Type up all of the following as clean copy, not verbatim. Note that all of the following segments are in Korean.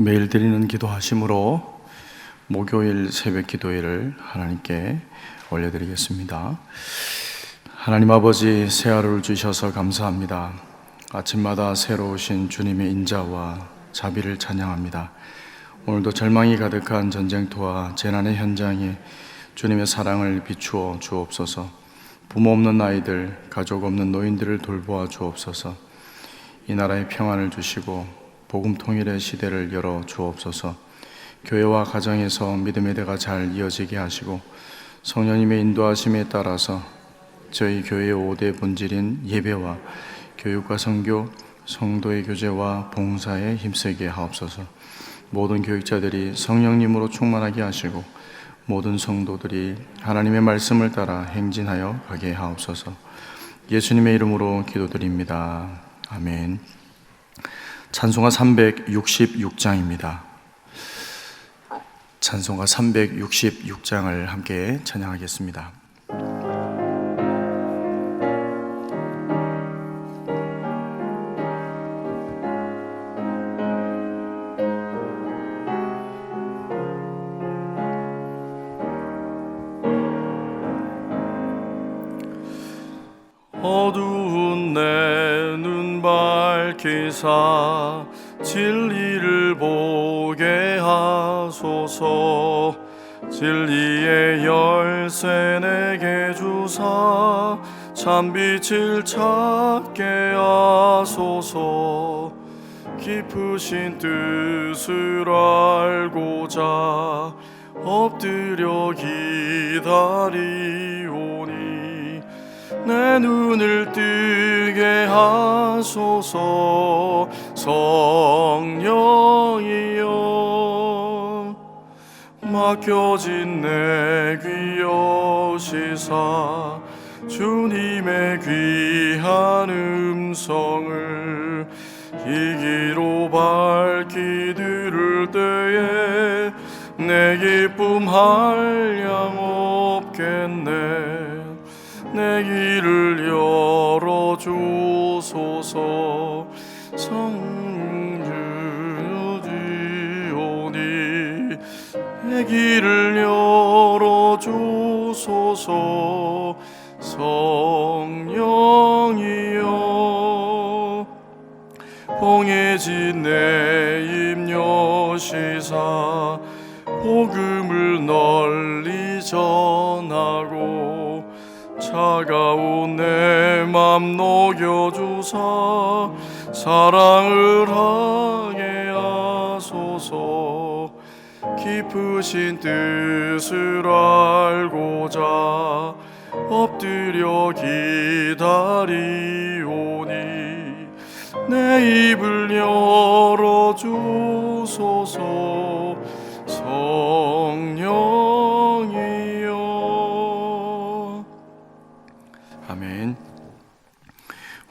매일 드리는 기도하심으로 목요일 새벽 기도회를 하나님께 올려드리겠습니다. 하나님 아버지, 새 하루를 주셔서 감사합니다. 아침마다 새로우신 주님의 인자와 자비를 찬양합니다. 오늘도 절망이 가득한 전쟁터와 재난의 현장에 주님의 사랑을 비추어 주옵소서. 부모 없는 아이들, 가족 없는 노인들을 돌보아 주옵소서. 이 나라에 평안을 주시고 복음 통일의 시대를 열어 주옵소서. 교회와 가정에서 믿음의 대가 잘 이어지게 하시고 성령님의 인도하심에 따라서 저희 교회의 5대 본질인 예배와 교육과 선교, 성도의 교제와 봉사에 힘쓰게 하옵소서. 모든 교육자들이 성령님으로 충만하게 하시고 모든 성도들이 하나님의 말씀을 따라 행진하여 가게 하옵소서. 예수님의 이름으로 기도드립니다. 아멘. 찬송가 366장입니다. 찬송가 366장을 함께 찬양하겠습니다. 어두운 내 눈 밝히사 진리를 보게 하소서. 진리의 열쇠 내게 주사 참빛을 찾게 하소서. 깊으신 뜻을 알고자 엎드려 기다리오니 내 눈을 뜨게 하소서. 성령이여 막혀진 내 귀 여시사 주님의 귀한 음성을 이기로 밝히 들을 때에 내 기쁨 한량 없겠네. 내 길을 열어주소서. 성주지오니 내 길을 열어주소서. 성령이여 봉해진 내 입 여시사 복음을 널리 전하고 차가운 내 맘 녹여주사 사랑을 하게 하소서. 깊으신 뜻을 알고자 엎드려 기다리오니 내 입을 열어주소서. 성령이여. 아멘.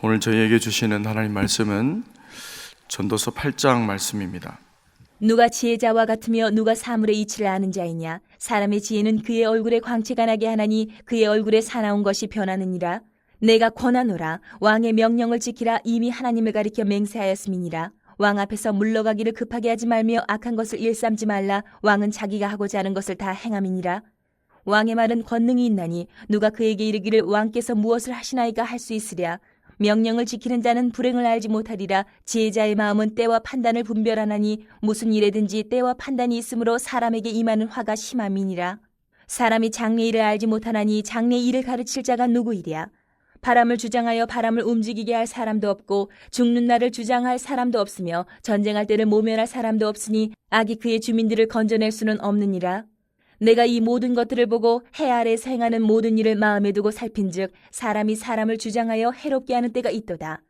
오늘 저희에게 주시는 하나님 말씀은 전도서 8장 말씀입니다. 누가 지혜자와 같으며 누가 사물의 이치를 아는 자이냐. 사람의 지혜는 그의 얼굴에 광채가 나게 하나니 그의 얼굴에 사나운 것이 변하느니라. 내가 권하노라. 왕의 명령을 지키라. 이미 하나님을 가리켜 맹세하였음이니라. 왕 앞에서 물러가기를 급하게 하지 말며 악한 것을 일삼지 말라. 왕은 자기가 하고자 하는 것을 다 행함이니라. 왕의 말은 권능이 있나니 누가 그에게 이르기를 왕께서 무엇을 하시나이까 할 수 있으랴. 명령을 지키는 자는 불행을 알지 못하리라. 지혜자의 마음은 때와 판단을 분별하나니 무슨 일에든지 때와 판단이 있으므로 사람에게 임하는 화가 심함이니라. 사람이 장래의 일을 알지 못하나니 장래의 일을 가르칠 자가 누구이랴. 바람을 주장하여 바람을 움직이게 할 사람도 없고 죽는 날을 주장할 사람도 없으며 전쟁할 때를 모면할 사람도 없으니 악이 그의 주민들을 건져낼 수는 없느니라. 내가 이 모든 것들을 보고 해 아래에서 행하는 모든 일을 마음에 두고 살핀즉 사람이 사람을 주장하여 해롭게 하는 때가 있도다.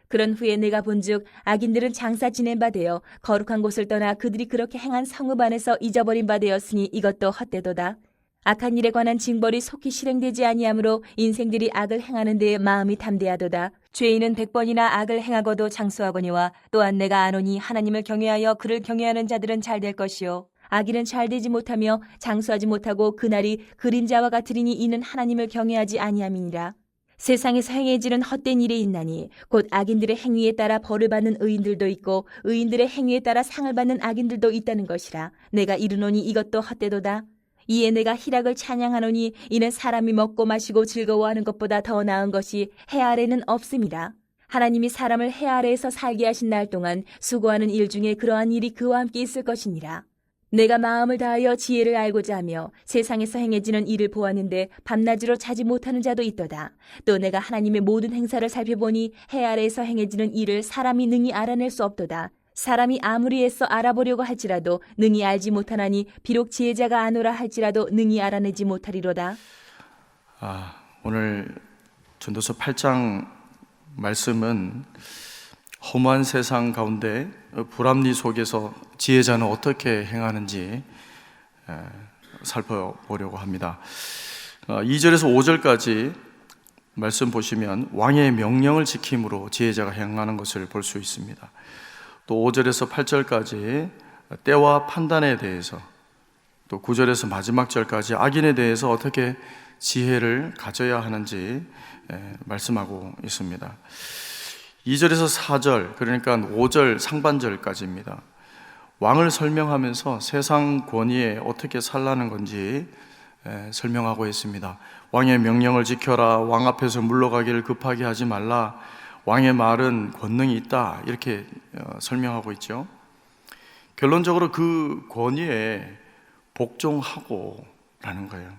그런 후에 내가 본즉 악인들은 장사 지낸 바 되어 거룩한 곳을 떠나 그들이 그렇게 행한 성읍 안에서 잊어버린 바 되었으니 이것도 헛되도다. 악한 일에 관한 징벌이 속히 실행되지 아니하므로 인생들이 악을 행하는 데에 마음이 담대하도다. 죄인은 100번이나 악을 행하고도 장수하거니와 또한 내가 아노니 하나님을 경외하여 그를 경외하는 자들은 잘 될 것이요 악인은 잘되지 못하며 장수하지 못하고 그날이 그림자와 같으리니 이는 하나님을 경외하지 아니함이니라. 세상에서 행해지는 헛된 일이 있나니 곧 악인들의 행위에 따라 벌을 받는 의인들도 있고 의인들의 행위에 따라 상을 받는 악인들도 있다는 것이라. 내가 이르노니 이것도 헛되도다. 이에 내가 희락을 찬양하노니 이는 사람이 먹고 마시고 즐거워하는 것보다 더 나은 것이 해 아래는 없음이라. 하나님이 사람을 해 아래에서 살게 하신 날 동안 수고하는 일 중에 그러한 일이 그와 함께 있을 것이니라. 내가 마음을 다하여 지혜를 알고자 하며 세상에서 행해지는 일을 보았는데 밤낮으로 자지 못하는 자도 있도다. 또 내가 하나님의 모든 행사를 살펴보니 해 아래에서 행해지는 일을 사람이 능히 알아낼 수 없도다. 사람이 아무리 애써 알아보려고 할지라도 능히 알지 못하나니 비록 지혜자가 아노라 할지라도 능히 알아내지 못하리로다. 오늘 전도서 8장 말씀은 험한 세상 가운데 불합리 속에서 지혜자는 어떻게 행하는지 살펴보려고 합니다. 2절에서 5절까지 말씀 보시면 왕의 명령을 지킴으로 지혜자가 행하는 것을 볼 수 있습니다. 또 5절에서 8절까지 때와 판단에 대해서, 또 9절에서 마지막 절까지 악인에 대해서 어떻게 지혜를 가져야 하는지 말씀하고 있습니다. 2절에서 4절, 그러니까 5절 상반절까지입니다. 왕을 설명하면서 세상 권위에 어떻게 살라는 건지 설명하고 있습니다. 왕의 명령을 지켜라, 왕 앞에서 물러가기를 급하게 하지 말라, 왕의 말은 권능이 있다, 이렇게 설명하고 있죠. 결론적으로 그 권위에 복종하고 라는 거예요.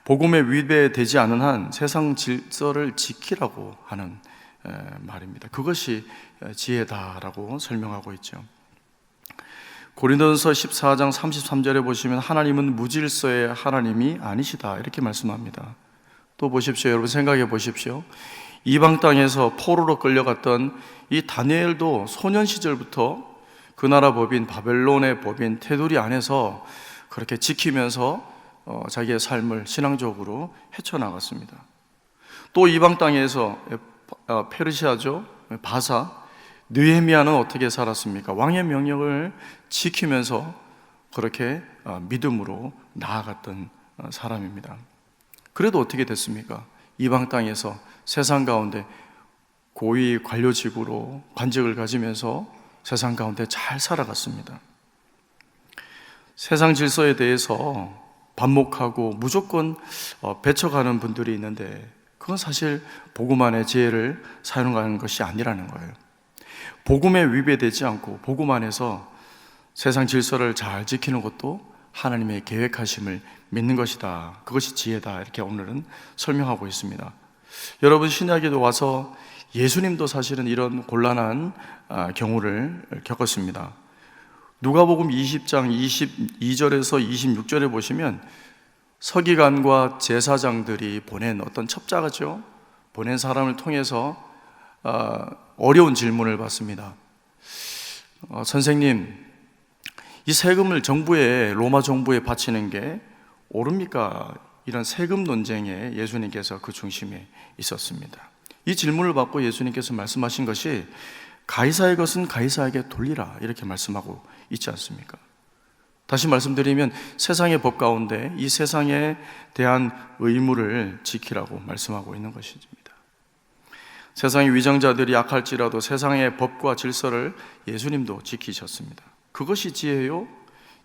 복음에 위배되지 않은 한 세상 질서를 지키라고 하는 말입니다. 그것이 지혜다라고 설명하고 있죠. 고린도전서 14장 33절에 보시면 하나님은 무질서의 하나님이 아니시다, 이렇게 말씀합니다. 또 보십시오. 여러분 생각해 보십시오. 이방 땅에서 포로로 끌려갔던 이 다니엘도 소년 시절부터 그 나라 법인 바벨론의 법인 테두리 안에서 그렇게 지키면서 자기의 삶을 신앙적으로 헤쳐나갔습니다. 또 이방 땅에서 페르시아죠, 바사 느헤미야는 어떻게 살았습니까? 왕의 명령을 지키면서 그렇게 믿음으로 나아갔던 사람입니다. 그래도 어떻게 됐습니까? 이방 땅에서 세상 가운데 고위 관료직으로 관직을 가지면서 세상 가운데 잘 살아갔습니다. 세상 질서에 대해서 반목하고 무조건 배쳐가는 분들이 있는데 그건 사실 복음 안의 지혜를 사용하는 것이 아니라는 거예요. 복음에 위배되지 않고 복음 안에서 세상 질서를 잘 지키는 것도 하나님의 계획하심을 믿는 것이다. 그것이 지혜다. 이렇게 오늘은 설명하고 있습니다. 여러분 신약에도 와서 예수님도 사실은 이런 곤란한 경우를 겪었습니다. 누가복음 20장 22절에서 26절에 보시면 서기관과 제사장들이 보낸 어떤 첩자가죠. 보낸 사람을 통해서 어려운 질문을 받습니다. 선생님, 이 세금을 로마 정부에 바치는 게 옳습니까? 이런 세금 논쟁에 예수님께서 그 중심에 있었습니다. 이 질문을 받고 예수님께서 말씀하신 것이 가이사의 것은 가이사에게 돌리라, 이렇게 말씀하고 있지 않습니까? 다시 말씀드리면 세상의 법 가운데 이 세상에 대한 의무를 지키라고 말씀하고 있는 것입니다. 세상의 위정자들이 악할지라도 세상의 법과 질서를 예수님도 지키셨습니다. 그것이 지혜요,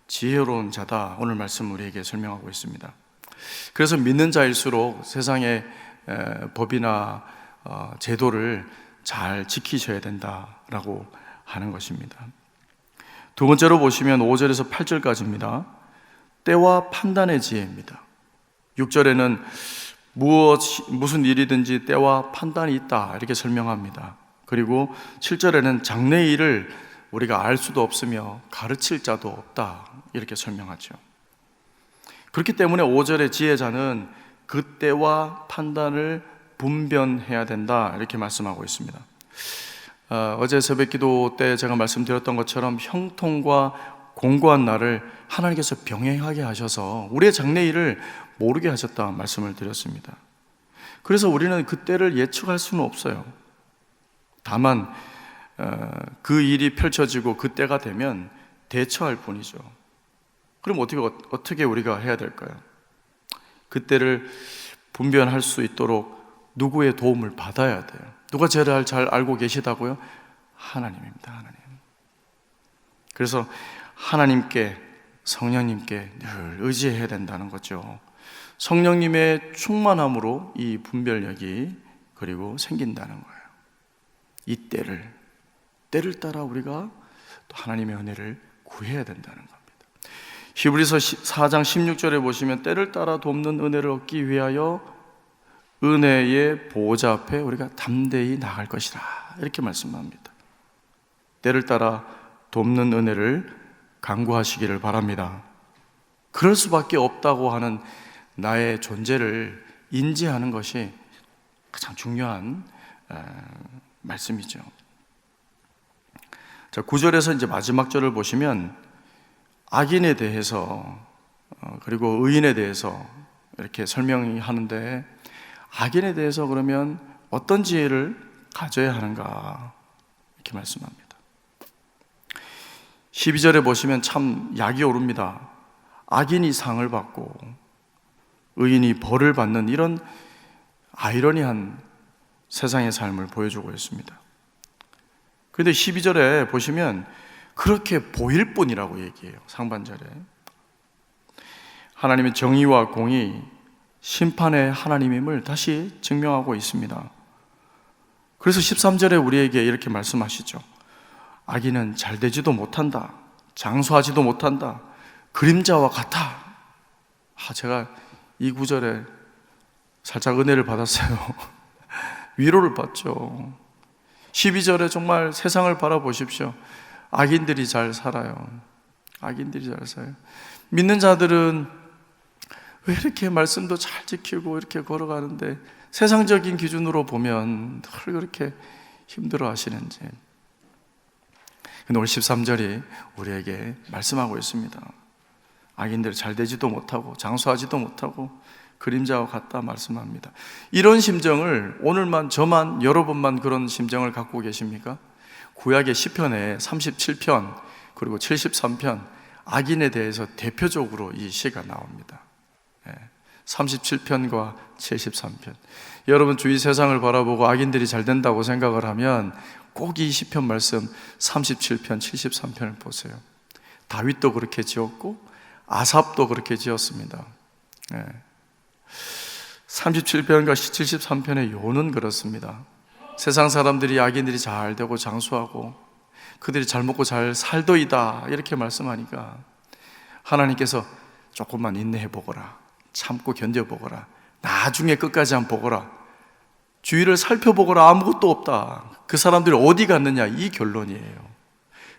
지혜로운 자다. 오늘 말씀 우리에게 설명하고 있습니다. 그래서 믿는 자일수록 세상의 법이나 제도를 잘 지키셔야 된다라고 하는 것입니다. 두 번째로 보시면 5절에서 8절까지입니다. 때와 판단의 지혜입니다. 6절에는 무슨 일이든지 때와 판단이 있다, 이렇게 설명합니다. 그리고 7절에는 장래의 일을 우리가 알 수도 없으며 가르칠 자도 없다, 이렇게 설명하죠. 그렇기 때문에 5절의 지혜자는 그 때와 판단을 분별해야 된다, 이렇게 말씀하고 있습니다. 어제 새벽기도 때 제가 말씀드렸던 것처럼 형통과 공고한 날을 하나님께서 병행하게 하셔서 우리의 장래일을 모르게 하셨다 말씀을 드렸습니다. 그래서 우리는 그 때를 예측할 수는 없어요. 다만 그 일이 펼쳐지고 그 때가 되면 대처할 뿐이죠. 그럼 어떻게 우리가 해야 될까요? 그 때를 분별할 수 있도록 누구의 도움을 받아야 돼요. 누가 제일 잘 알고 계시다고요? 하나님입니다. 하나님. 그래서 하나님께, 성령님께 늘 의지해야 된다는 거죠. 성령님의 충만함으로 이 분별력이 그리고 생긴다는 거예요. 이 때를 따라 우리가 또 하나님의 은혜를 구해야 된다는 겁니다. 히브리서 4장 16절에 보시면 때를 따라 돕는 은혜를 얻기 위하여 은혜의 보호자 앞에 우리가 담대히 나갈 것이라 이렇게 말씀합니다. 때를 따라 돕는 은혜를 간구하시기를 바랍니다. 그럴 수밖에 없다고 하는 나의 존재를 인지하는 것이 가장 중요한 말씀이죠. 자, 9절에서 이제 마지막 절을 보시면 악인에 대해서 그리고 의인에 대해서 이렇게 설명이 하는데, 악인에 대해서 그러면 어떤 지혜를 가져야 하는가 이렇게 말씀합니다. 12절에 보시면 참 약이 오릅니다. 악인이 상을 받고 의인이 벌을 받는 이런 아이러니한 세상의 삶을 보여주고 있습니다. 그런데 12절에 보시면 그렇게 보일 뿐이라고 얘기해요. 상반절에 하나님의 정의와 공의, 심판의 하나님임을 다시 증명하고 있습니다. 그래서 13절에 우리에게 이렇게 말씀하시죠. 악인은 잘 되지도 못한다, 장수하지도 못한다, 그림자와 같아. 제가 이 구절에 살짝 은혜를 받았어요. 위로를 받죠. 12절에 정말 세상을 바라보십시오. 악인들이 잘 살아요. 악인들이 잘 살아요. 믿는 자들은 왜 이렇게 말씀도 잘 지키고 이렇게 걸어가는데 세상적인 기준으로 보면 늘 그렇게 힘들어 하시는지. 근데 오늘 13절이 우리에게 말씀하고 있습니다. 악인들 잘 되지도 못하고 장수하지도 못하고 그림자와 같다 말씀합니다. 이런 심정을 오늘만 저만 여러분만 그런 심정을 갖고 계십니까? 구약의 시편에 37편 그리고 73편 악인에 대해서 대표적으로 이 시가 나옵니다. 37편과 73편. 여러분 주위 세상을 바라보고 악인들이 잘 된다고 생각을 하면 꼭 이 시편 말씀 37편, 73편을 보세요. 다윗도 그렇게 지었고 아삽도 그렇게 지었습니다. 37편과 73편의 요는 그렇습니다. 세상 사람들이 악인들이 잘 되고 장수하고 그들이 잘 먹고 잘 살더이다 이렇게 말씀하니까 하나님께서 조금만 인내해 보거라, 참고 견뎌보거라, 나중에 끝까지 한번 보거라, 주위를 살펴보거라, 아무것도 없다, 그 사람들이 어디 갔느냐, 이 결론이에요.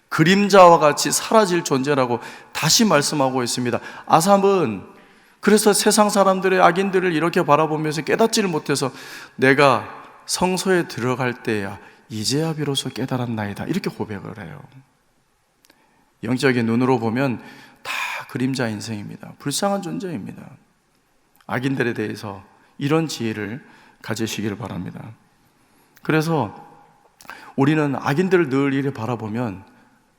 그림자와 같이 사라질 존재라고 다시 말씀하고 있습니다. 아삽은 그래서 세상 사람들의 악인들을 이렇게 바라보면서 깨닫지를 못해서 내가 성소에 들어갈 때야 이제야 비로소 깨달았나이다 이렇게 고백을 해요. 영적인 눈으로 보면 다 그림자 인생입니다. 불쌍한 존재입니다. 악인들에 대해서 이런 지혜를 가지시기를 바랍니다. 그래서 우리는 악인들을 늘 이렇게 바라보면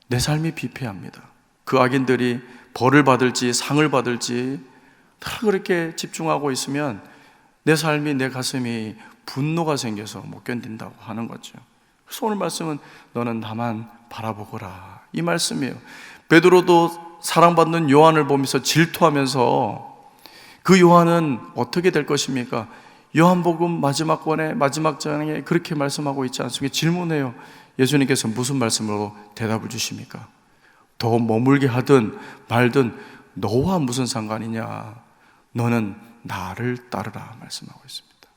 내 삶이 비폐합니다. 그 악인들이 벌을 받을지 상을 받을지 다 그렇게 집중하고 있으면 내 삶이, 내 가슴이 분노가 생겨서 못 견딘다고 하는 거죠. 그래서 오늘 말씀은 너는 나만 바라보거라 이 말씀이에요. 베드로도 사랑받는 요한을 보면서 질투하면서 그 요한은 어떻게 될 것입니까? 요한복음 마지막 권의 마지막 장에 그렇게 말씀하고 있지 않습니까? 질문해요. 예수님께서 무슨 말씀으로 대답을 주십니까? 더 머물게 하든 말든 너와 무슨 상관이냐? 너는 나를 따르라 말씀하고 있습니다.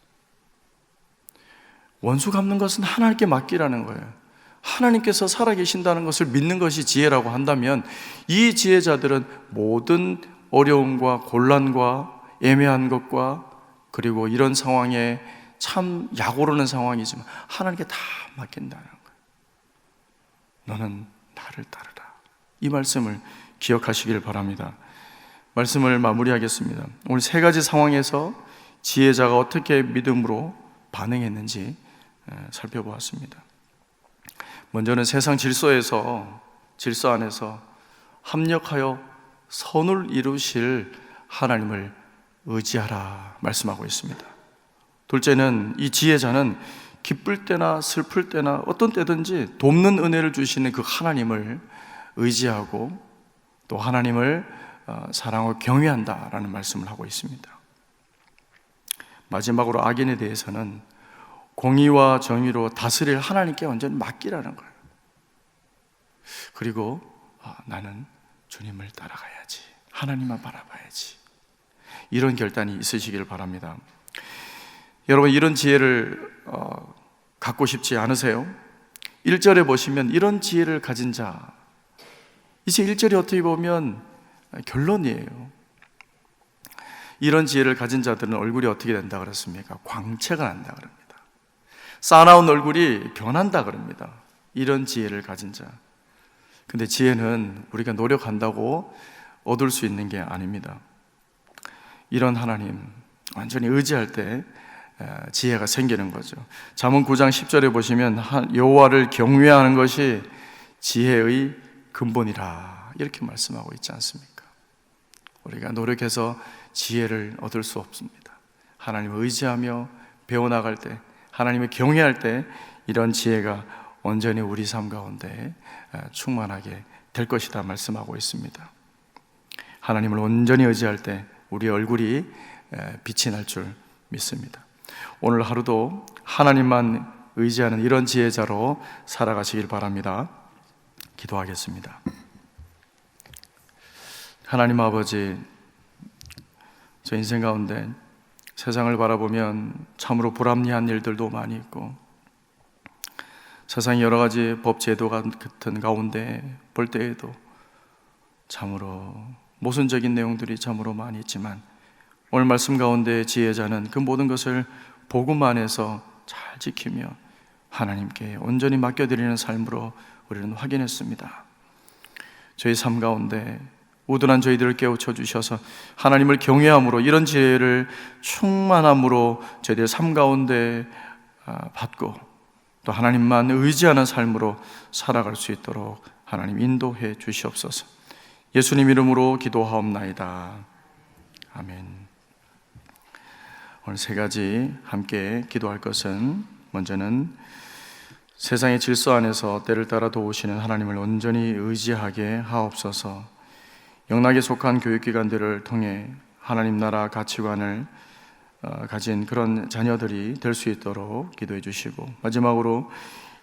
원수 갚는 것은 하나님께 맡기라는 거예요. 하나님께서 살아계신다는 것을 믿는 것이 지혜라고 한다면 이 지혜자들은 모든 어려움과 곤란과 애매한 것과 그리고 이런 상황에 참 약오르는 상황이지만 하나님께 다 맡긴다는 거예요. 너는 나를 따르라. 이 말씀을 기억하시길 바랍니다. 말씀을 마무리하겠습니다. 오늘 세 가지 상황에서 지혜자가 어떻게 믿음으로 반응했는지 살펴보았습니다. 먼저는 세상 질서 안에서 합력하여 선을 이루실 하나님을 의지하라 말씀하고 있습니다. 둘째는 이 지혜자는 기쁠 때나 슬플 때나 어떤 때든지 돕는 은혜를 주시는 그 하나님을 의지하고 또 하나님을 사랑하고 경외한다라는 말씀을 하고 있습니다. 마지막으로 악인에 대해서는 공의와 정의로 다스릴 하나님께 완전히 맡기라는 거예요. 그리고 나는 주님을 따라가야지, 하나님만 바라봐야지, 이런 결단이 있으시기를 바랍니다. 여러분, 이런 지혜를 갖고 싶지 않으세요? 1절에 보시면 이런 지혜를 가진 자, 이제 1절이 어떻게 보면 결론이에요. 이런 지혜를 가진 자들은 얼굴이 어떻게 된다 그랬습니까? 광채가 난다 그럽니다. 싸나운 얼굴이 변한다 그럽니다. 이런 지혜를 가진 자. 근데 지혜는 우리가 노력한다고 얻을 수 있는 게 아닙니다. 이런 하나님 완전히 의지할 때 지혜가 생기는 거죠. 잠언 9장 10절에 보시면 여호와를 경외하는 것이 지혜의 근본이라 이렇게 말씀하고 있지 않습니까? 우리가 노력해서 지혜를 얻을 수 없습니다. 하나님을 의지하며 배워나갈 때, 하나님을 경외할 때 이런 지혜가 온전히 우리 삶 가운데 충만하게 될 것이다 말씀하고 있습니다. 하나님을 온전히 의지할 때 우리 얼굴이 빛이 날 줄 믿습니다. 오늘 하루도 하나님만 의지하는 이런 지혜자로 살아가시길 바랍니다. 기도하겠습니다. 하나님 아버지, 저 인생 가운데 세상을 바라보면 참으로 불합리한 일들도 많이 있고 세상의 여러 가지 법 제도 같은 가운데 볼 때에도 참으로 모순적인 내용들이 참으로 많이 있지만 오늘 말씀 가운데 지혜자는 그 모든 것을 복음 안에서 잘 지키며 하나님께 온전히 맡겨드리는 삶으로 우리는 확인했습니다. 저희 삶 가운데 우둔한 저희들을 깨우쳐 주셔서 하나님을 경외함으로 이런 지혜를 충만함으로 저희들 삶 가운데 받고 또 하나님만 의지하는 삶으로 살아갈 수 있도록 하나님 인도해 주시옵소서. 예수님 이름으로 기도하옵나이다. 아멘. 오늘 세 가지 함께 기도할 것은, 먼저는 세상의 질서 안에서 때를 따라 도우시는 하나님을 온전히 의지하게 하옵소서. 영락에 속한 교육기관들을 통해 하나님 나라 가치관을 가진 그런 자녀들이 될 수 있도록 기도해 주시고, 마지막으로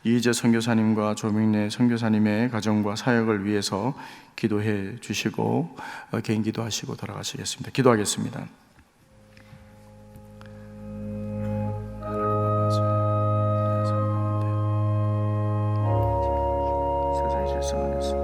이희재 선교사님과 조명래 선교사님의 가정과 사역을 위해서 기도해 주시고 개인 기도하시고 돌아가시겠습니다. 기도하겠습니다. 세상의 질서 안에서